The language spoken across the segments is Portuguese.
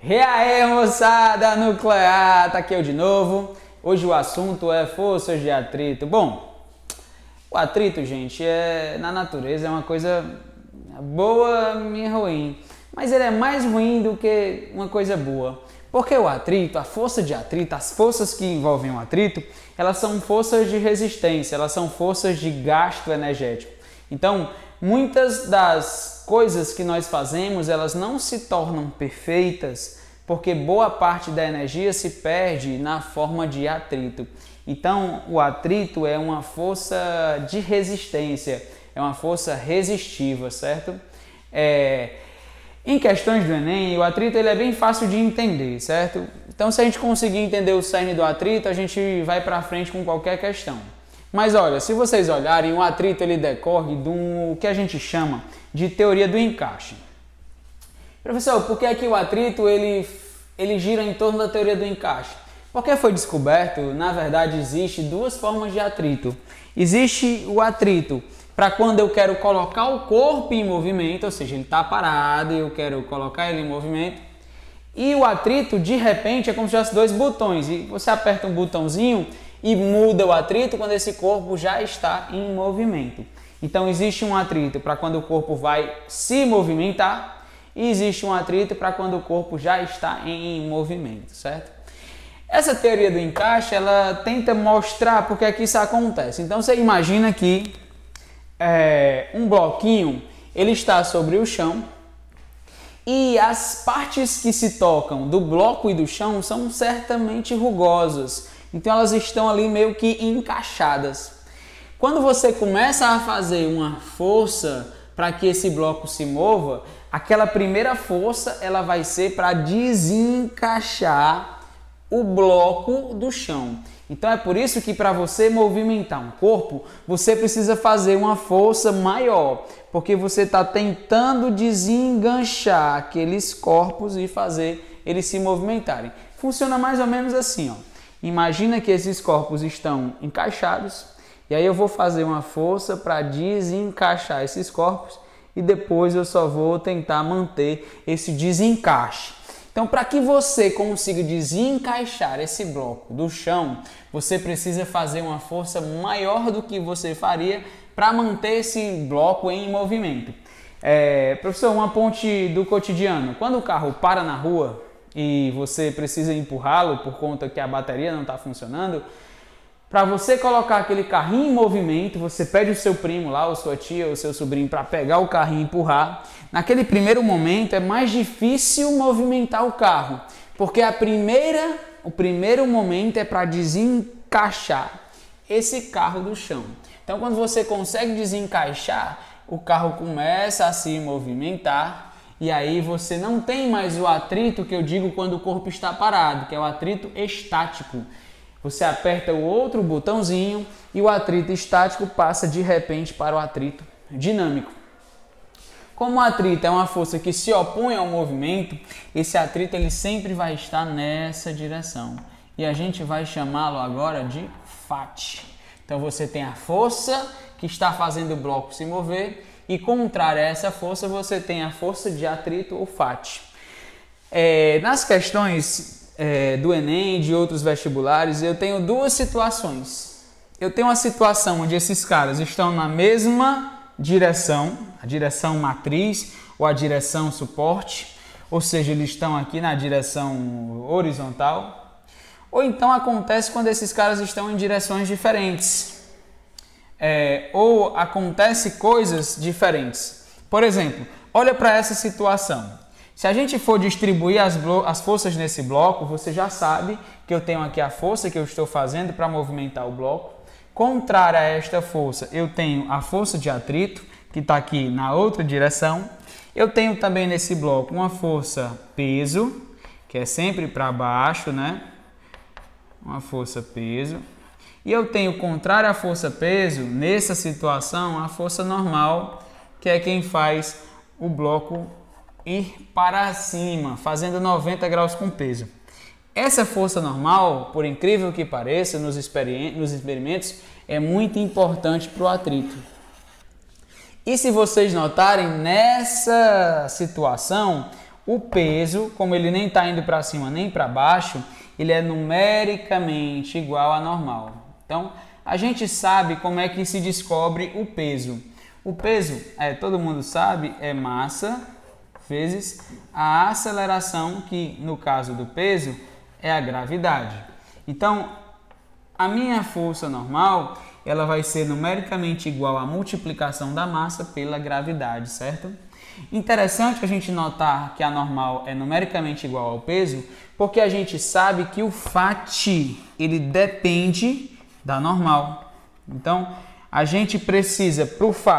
E aí, moçada nuclear, tá aqui eu de novo. Hoje o assunto é forças de atrito. Bom, o atrito, gente, na natureza é uma coisa boa e ruim, mas ele é mais ruim do que uma coisa boa. Porque o atrito, a força de atrito, as forças que envolvem o atrito, elas são forças de resistência, elas são forças de gasto energético. Então, muitas das coisas que nós fazemos, elas não se tornam perfeitas porque boa parte da energia se perde na forma de atrito. Então, o atrito é uma força de resistência, é uma força resistiva, certo? Em questões do Enem, o atrito ele é bem fácil de entender, certo? Então, se a gente conseguir entender o cerne do atrito, a gente vai para frente com qualquer questão. Mas olha, se vocês olharem, o atrito ele decorre do que a gente chama de teoria do encaixe. Professor, por que é que o atrito ele gira em torno da teoria do encaixe? Porque foi descoberto, na verdade, existe duas formas de atrito. Existe o atrito para quando eu quero colocar o corpo em movimento, ou seja, ele está parado e eu quero colocar ele em movimento. E o atrito, de repente, é como se tivesse dois botões. E você aperta um botãozinho e muda o atrito quando esse corpo já está em movimento. Então, existe um atrito para quando o corpo vai se movimentar e existe um atrito para quando o corpo já está em movimento, certo? Essa teoria do encaixe, ela tenta mostrar por que é que isso acontece. Então, você imagina que um bloquinho, ele está sobre o chão e as partes que se tocam do bloco e do chão são certamente rugosas. Então elas estão ali meio que encaixadas. Quando você começa a fazer uma força para que esse bloco se mova, aquela primeira força ela vai ser para desencaixar o bloco do chão. Então é por isso que para você movimentar um corpo, você precisa fazer uma força maior, porque você está tentando desenganchar aqueles corpos e fazer eles se movimentarem. Funciona mais ou menos assim, ó. Imagina que esses corpos estão encaixados e aí eu vou fazer uma força para desencaixar esses corpos e depois eu só vou tentar manter esse desencaixe. Então, para que você consiga desencaixar esse bloco do chão, você precisa fazer uma força maior do que você faria para manter esse bloco em movimento. Professor, uma ponte do cotidiano. Quando o carro para na rua e você precisa empurrá-lo por conta que a bateria não está funcionando, para você colocar aquele carrinho em movimento, você pede o seu primo lá, ou sua tia, ou seu sobrinho para pegar o carrinho e empurrar. Naquele primeiro momento é mais difícil movimentar o carro, porque o primeiro momento é para desencaixar esse carro do chão. Então, quando você consegue desencaixar, o carro começa a se movimentar. E aí você não tem mais o atrito que eu digo quando o corpo está parado, que é o atrito estático. Você aperta o outro botãozinho e o atrito estático passa de repente para o atrito dinâmico. Como o atrito é uma força que se opõe ao movimento, esse atrito ele sempre vai estar nessa direção. E a gente vai chamá-lo agora de FAT. Então você tem a força que está fazendo o bloco se mover e contrária a essa força você tem a força de atrito ou FAT. Nas questões do Enem e de outros vestibulares, eu tenho duas situações. Eu tenho uma situação onde esses caras estão na mesma direção, a direção matriz ou a direção suporte, ou seja, eles estão aqui na direção horizontal. Ou então acontece quando esses caras estão em direções diferentes. Ou acontece coisas diferentes. Por exemplo, olha para essa situação. Se a gente for distribuir as forças nesse bloco, você já sabe que eu tenho aqui a força que eu estou fazendo para movimentar o bloco. Contrária a esta força, eu tenho a força de atrito, que está aqui na outra direção. Eu tenho também nesse bloco uma força peso, que é sempre para baixo, né? Uma força peso. E eu tenho contrária à força peso, nessa situação, a força normal, que é quem faz o bloco ir para cima, fazendo 90 graus com peso. Essa força normal, por incrível que pareça, nos experimentos, é muito importante para o atrito. E se vocês notarem, nessa situação, o peso, como ele nem está indo para cima nem para baixo, ele é numericamente igual a normal. Então, a gente sabe como é que se descobre o peso. O peso, todo mundo sabe, é massa vezes a aceleração, que no caso do peso é a gravidade. Então, a minha força normal, ela vai ser numericamente igual à multiplicação da massa pela gravidade, certo? Interessante a gente notar que a normal é numericamente igual ao peso, porque a gente sabe que o Φ, ele depende da normal. Então, a gente precisa, para o Φ,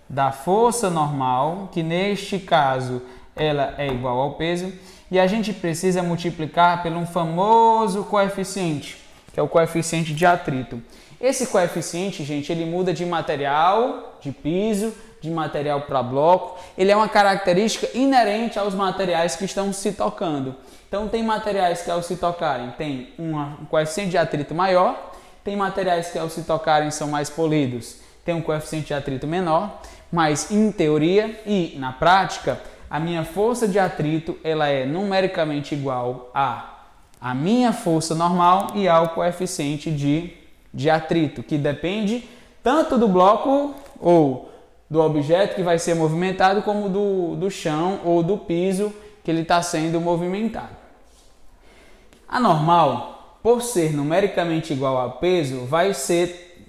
da força normal, que neste caso ela é igual ao peso, e a gente precisa multiplicar pelo um famoso coeficiente, que é o coeficiente de atrito. Esse coeficiente, gente, ele muda de material, de piso, de material para bloco. Ele é uma característica inerente aos materiais que estão se tocando. Então, tem materiais que ao se tocarem tem um coeficiente de atrito maior, tem materiais que ao se tocarem são mais polidos, tem um coeficiente de atrito menor, mas em teoria e na prática, a minha força de atrito ela é numericamente igual a minha força normal e ao coeficiente de atrito, que depende tanto do bloco ou do objeto que vai ser movimentado, como do chão ou do piso que ele está sendo movimentado. A normal, por ser numericamente igual ao peso, vai ser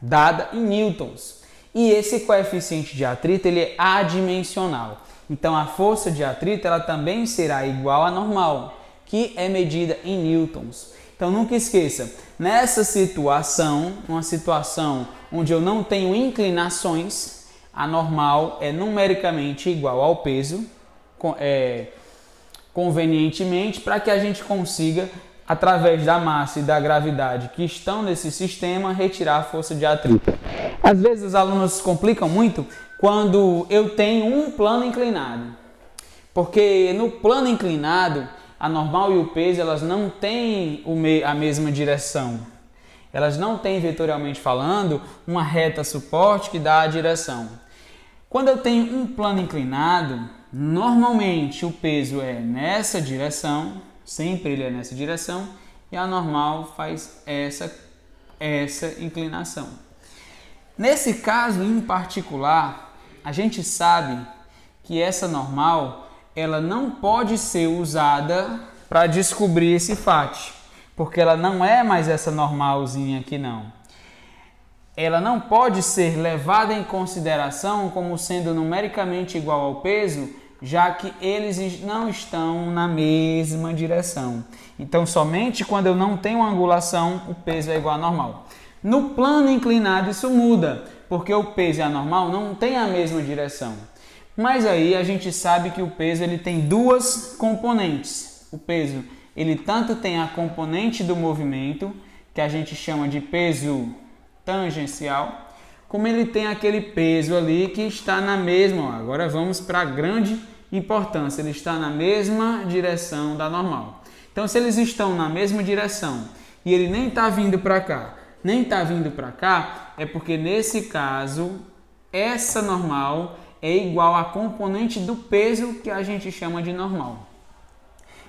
dada em newtons. E esse coeficiente de atrito ele é adimensional. Então a força de atrito ela também será igual à normal, que é medida em newtons. Então nunca esqueça, nessa situação, uma situação onde eu não tenho inclinações, a normal é numericamente igual ao peso, convenientemente, para que a gente consiga, através da massa e da gravidade que estão nesse sistema, retirar a força de atrito. Às vezes os alunos se complicam muito quando eu tenho um plano inclinado, porque no plano inclinado a normal e o peso elas não têm a mesma direção. Elas não têm, vetorialmente falando, uma reta suporte que dá a direção. Quando eu tenho um plano inclinado, normalmente o peso é nessa direção, sempre ele é nessa direção, e a normal faz essa inclinação. Nesse caso em particular, a gente sabe que essa normal ela não pode ser usada para descobrir esse Φ, porque ela não é mais essa normalzinha aqui não. Ela não pode ser levada em consideração como sendo numericamente igual ao peso, já que eles não estão na mesma direção. Então, somente quando eu não tenho angulação, o peso é igual a normal. No plano inclinado isso muda, porque o peso e a normal não têm a mesma direção. Mas aí a gente sabe que o peso ele tem duas componentes. O peso ele tanto tem a componente do movimento, que a gente chama de peso tangencial, como ele tem aquele peso ali que está na mesma, agora vamos para a grande importância, ele está na mesma direção da normal. Então, se eles estão na mesma direção e ele nem está vindo para cá, nem está vindo para cá, é porque nesse caso, essa normal é igual à componente do peso que a gente chama de normal.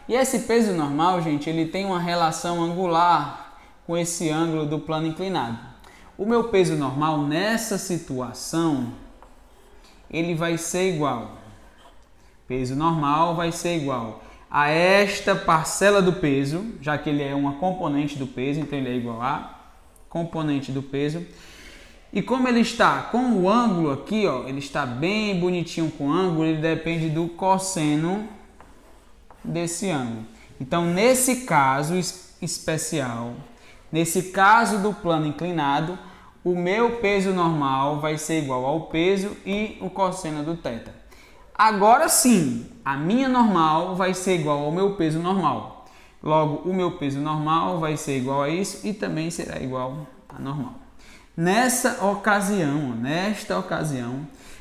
E esse peso normal, gente, ele tem uma relação angular com esse ângulo do plano inclinado. O meu peso normal nessa situação, ele vai ser igual. Peso normal vai ser igual a esta parcela do peso, já que ele é uma componente do peso, então ele é igual a componente do peso. E como ele está com o ângulo aqui, ó, ele está bem bonitinho com o ângulo, ele depende do cosseno desse ângulo. Então, nesse caso especial, nesse caso do plano inclinado, o meu peso normal vai ser igual ao peso e o cosseno do θ. Agora sim, a minha normal vai ser igual ao meu peso normal. Logo, o meu peso normal vai ser igual a isso e também será igual a normal. Nesta ocasião,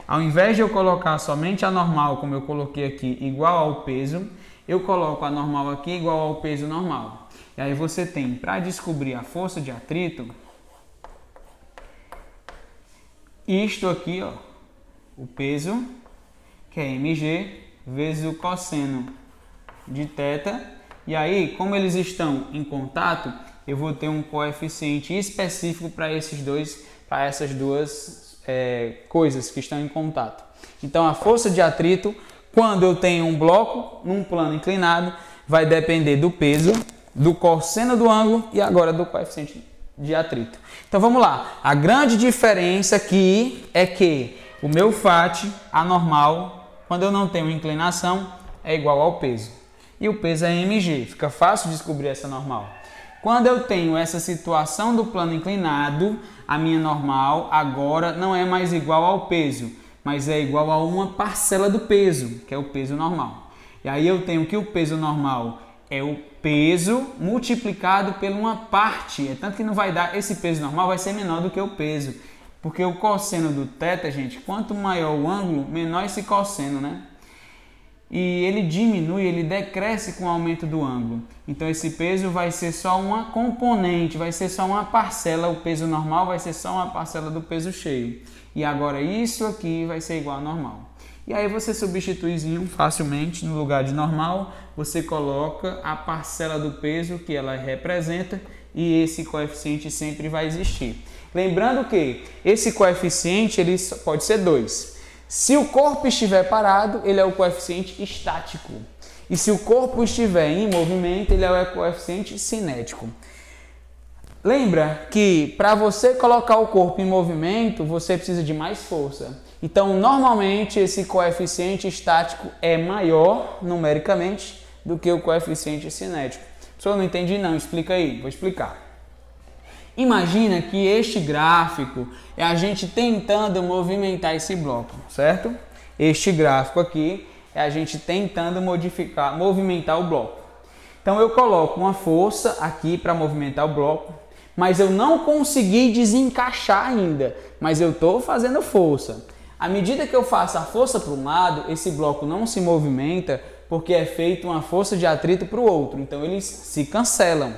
ao invés de eu colocar somente a normal, como eu coloquei aqui, igual ao peso, eu coloco a normal aqui igual ao peso normal. E aí você tem, para descobrir a força de atrito, isto aqui, ó, o peso, que é mg, vezes o cosseno de θ. E aí, como eles estão em contato, eu vou ter um coeficiente específico para essas duas coisas que estão em contato. Então, a força de atrito, quando eu tenho um bloco num plano inclinado, vai depender do peso, do cosseno do ângulo e agora do coeficiente de atrito. Então, vamos lá. A grande diferença aqui é que o meu FAT anormal, quando eu não tenho inclinação, é igual ao peso. E o peso é mg, fica fácil descobrir essa normal. Quando eu tenho essa situação do plano inclinado, a minha normal agora não é mais igual ao peso, mas é igual a uma parcela do peso, que é o peso normal. E aí eu tenho que o peso normal é o peso multiplicado por uma parte. É tanto que não vai dar, esse peso normal vai ser menor do que o peso. Porque o cosseno do θ, gente, quanto maior o ângulo, menor esse cosseno, né? E ele diminui, ele decresce com o aumento do ângulo. Então esse peso vai ser só uma componente, vai ser só uma parcela, o peso normal vai ser só uma parcela do peso cheio. E agora isso aqui vai ser igual a normal. E aí você substituizinho facilmente, no lugar de normal, você coloca a parcela do peso que ela representa e esse coeficiente sempre vai existir. Lembrando que esse coeficiente ele pode ser 2. Se o corpo estiver parado, ele é o coeficiente estático. E se o corpo estiver em movimento, ele é o coeficiente cinético. Lembra que para você colocar o corpo em movimento, você precisa de mais força. Então, normalmente, esse coeficiente estático é maior, numericamente, do que o coeficiente cinético. Professor, não entendi não, explica aí, vou explicar. Imagina que este gráfico é a gente tentando movimentar esse bloco, certo? Este gráfico aqui é a gente tentando movimentar o bloco. Então eu coloco uma força aqui para movimentar o bloco, mas eu não consegui desencaixar ainda, mas eu estou fazendo força. À medida que eu faço a força para um lado, esse bloco não se movimenta porque é feita uma força de atrito para o outro, então eles se cancelam.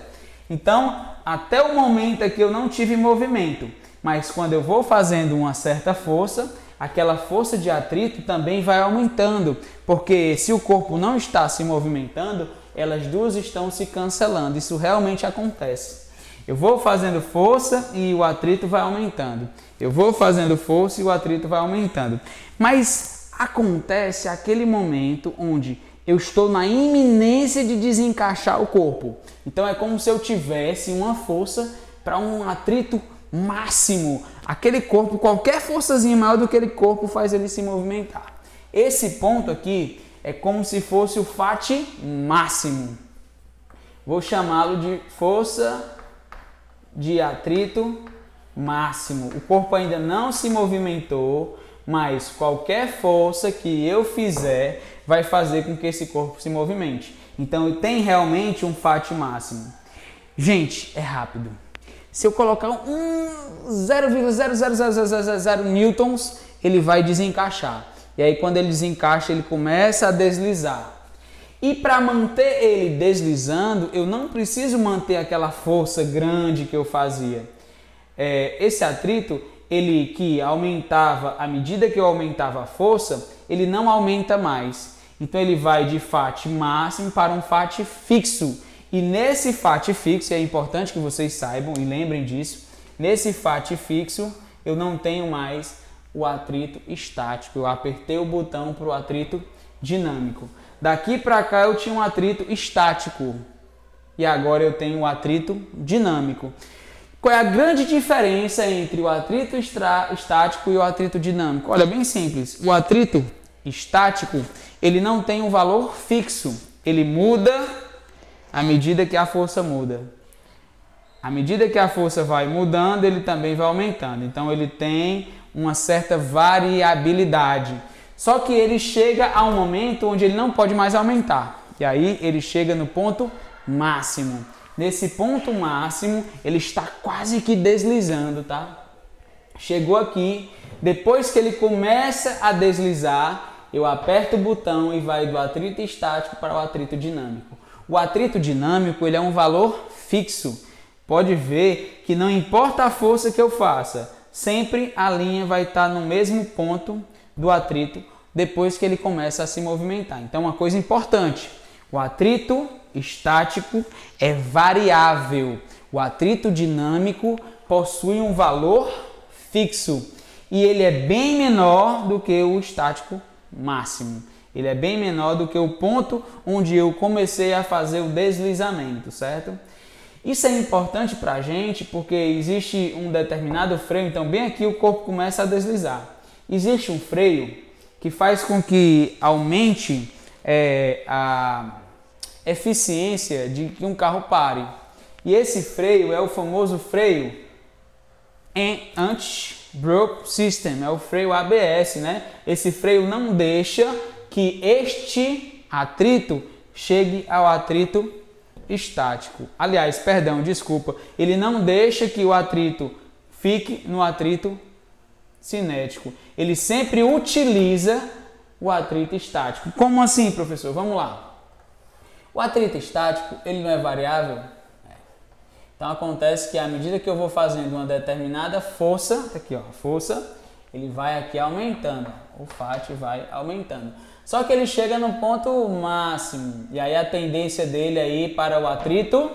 Então, até o momento aqui eu não tive movimento, mas quando eu vou fazendo uma certa força, aquela força de atrito também vai aumentando, porque se o corpo não está se movimentando, elas duas estão se cancelando. Isso realmente acontece. Eu vou fazendo força e o atrito vai aumentando. Eu vou fazendo força e o atrito vai aumentando. Mas acontece aquele momento onde eu estou na iminência de desencaixar o corpo. Então é como se eu tivesse uma força para um atrito máximo. Aquele corpo, qualquer forçazinha maior do que aquele corpo faz ele se movimentar. Esse ponto aqui é como se fosse o FAT máximo. Vou chamá-lo de força de atrito máximo. O corpo ainda não se movimentou, mas qualquer força que eu fizer vai fazer com que esse corpo se movimente. Então tem realmente um FAT máximo. Gente, é rápido. Se eu colocar 0,00000 newtons, ele vai desencaixar. E aí quando ele desencaixa, ele começa a deslizar. E para manter ele deslizando, eu não preciso manter aquela força grande que eu fazia. Esse atrito, ele que aumentava, à medida que eu aumentava a força, ele não aumenta mais. Então ele vai de FAT máximo para um FAT fixo. E nesse FAT fixo, é importante que vocês saibam e lembrem disso, nesse FAT fixo eu não tenho mais o atrito estático. Eu apertei o botão para o atrito dinâmico. Daqui para cá eu tinha um atrito estático e agora eu tenho o atrito dinâmico. Qual é a grande diferença entre o atrito estático e o atrito dinâmico? Olha, bem simples. O atrito estático, ele não tem um valor fixo. Ele muda à medida que a força muda. À medida que a força vai mudando, ele também vai aumentando. Então, ele tem uma certa variabilidade. Só que ele chega a um momento onde ele não pode mais aumentar. E aí, ele chega no ponto máximo. Nesse ponto máximo, ele está quase que deslizando, tá? Chegou aqui, depois que ele começa a deslizar, eu aperto o botão e vai do atrito estático para o atrito dinâmico. O atrito dinâmico, ele é um valor fixo. Pode ver que não importa a força que eu faça, sempre a linha vai estar no mesmo ponto do atrito depois que ele começa a se movimentar. Então, uma coisa importante, o atrito estático é variável. O atrito dinâmico possui um valor fixo e ele é bem menor do que o estático máximo. Ele é bem menor do que o ponto onde eu comecei a fazer o deslizamento, certo? Isso é importante para a gente porque existe um determinado freio, então bem aqui o corpo começa a deslizar. Existe um freio que faz com que aumente a eficiência de que um carro pare. E esse freio é o famoso freio Anti-Brake System, é o freio ABS, né? Esse freio não deixa que este atrito chegue ao atrito estático. Aliás, perdão, desculpa, ele não deixa que o atrito fique no atrito cinético. Ele sempre utiliza o atrito estático. Como assim, professor? Vamos lá. O atrito estático, ele não é variável? Então acontece que à medida que eu vou fazendo uma determinada força, aqui ó, força, ele vai aqui aumentando, o FAT vai aumentando. Só que ele chega no ponto máximo, e aí a tendência dele aí para o atrito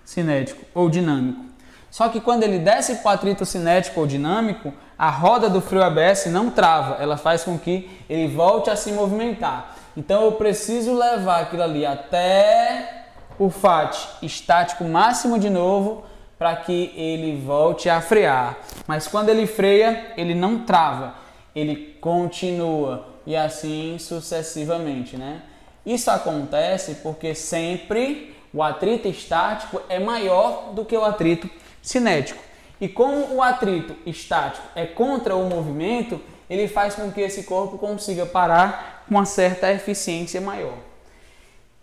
cinético ou dinâmico. Só que quando ele desce para o atrito cinético ou dinâmico, a roda do freio ABS não trava, ela faz com que ele volte a se movimentar. Então eu preciso levar aquilo ali até o FAT estático máximo de novo para que ele volte a frear. Mas quando ele freia, ele não trava, ele continua e assim sucessivamente, né? Isso acontece porque sempre o atrito estático é maior do que o atrito cinético. E como o atrito estático é contra o movimento, ele faz com que esse corpo consiga parar com uma certa eficiência maior.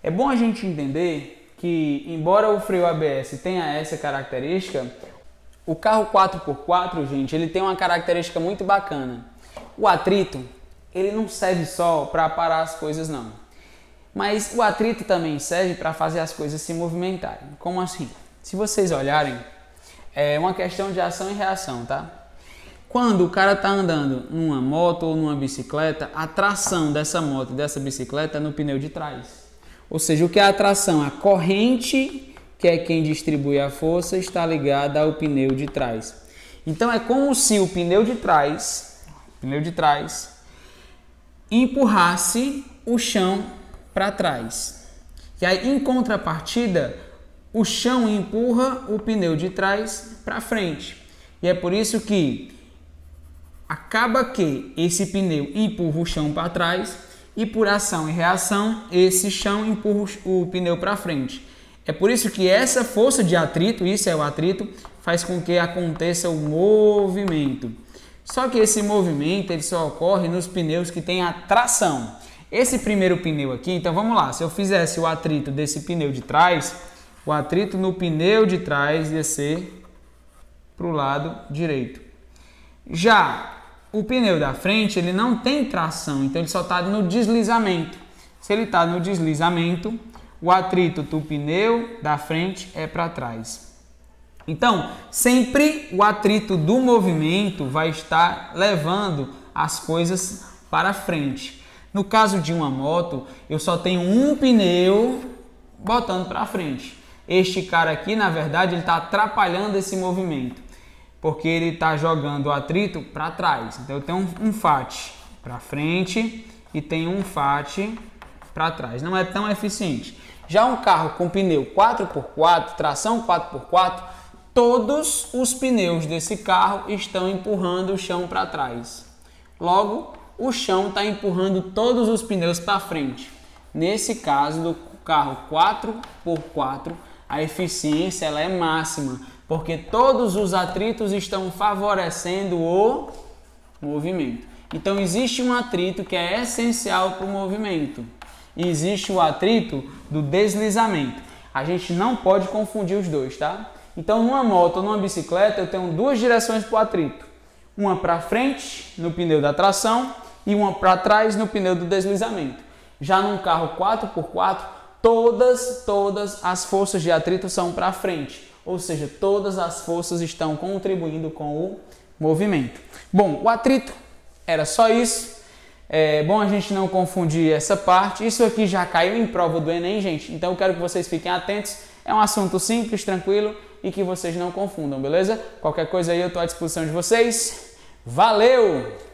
É bom a gente entender que, embora o freio ABS tenha essa característica, o carro 4x4, gente, ele tem uma característica muito bacana. O atrito, ele não serve só para parar as coisas, não. Mas o atrito também serve para fazer as coisas se movimentarem. Como assim? Se vocês olharem, é uma questão de ação e reação, tá? Quando o cara está andando numa moto ou numa bicicleta, a tração dessa moto e dessa bicicleta é no pneu de trás. Ou seja, o que é a tração? A corrente, que é quem distribui a força, está ligada ao pneu de trás. Então é como se o pneu de trás empurrasse o chão para trás. E aí, em contrapartida, o chão empurra o pneu de trás para frente. E é por isso que acaba que esse pneu empurra o chão para trás e por ação e reação, esse chão empurra o pneu para frente. É por isso que essa força de atrito, isso é o atrito, faz com que aconteça o movimento. Só que esse movimento ele só ocorre nos pneus que têm a tração. Esse primeiro pneu aqui, então vamos lá, se eu fizesse o atrito desse pneu de trás, o atrito no pneu de trás ia ser para o lado direito. Já o pneu da frente, ele não tem tração, então ele só está no deslizamento. Se ele está no deslizamento, o atrito do pneu da frente é para trás. Então, sempre o atrito do movimento vai estar levando as coisas para frente. No caso de uma moto, eu só tenho um pneu botando para frente. Este cara aqui, na verdade, ele está atrapalhando esse movimento, porque ele está jogando o atrito para trás. Então eu tenho um FAT para frente e tenho um FAT para trás. Não é tão eficiente. Já um carro com pneu 4x4, tração 4x4, todos os pneus desse carro estão empurrando o chão para trás. Logo, o chão está empurrando todos os pneus para frente. Nesse caso do carro 4x4, a eficiência ela é máxima, porque todos os atritos estão favorecendo o movimento. Então existe um atrito que é essencial para o movimento. E existe o atrito do deslizamento. A gente não pode confundir os dois, tá? Então numa moto ou numa bicicleta eu tenho duas direções para o atrito. Uma para frente no pneu da tração e uma para trás no pneu do deslizamento. Já num carro 4x4, todas as forças de atrito são para frente. Ou seja, todas as forças estão contribuindo com o movimento. Bom, o atrito era só isso. É bom a gente não confundir essa parte. Isso aqui já caiu em prova do Enem, gente. Então eu quero que vocês fiquem atentos. É um assunto simples, tranquilo e que vocês não confundam, beleza? Qualquer coisa aí eu estou à disposição de vocês. Valeu!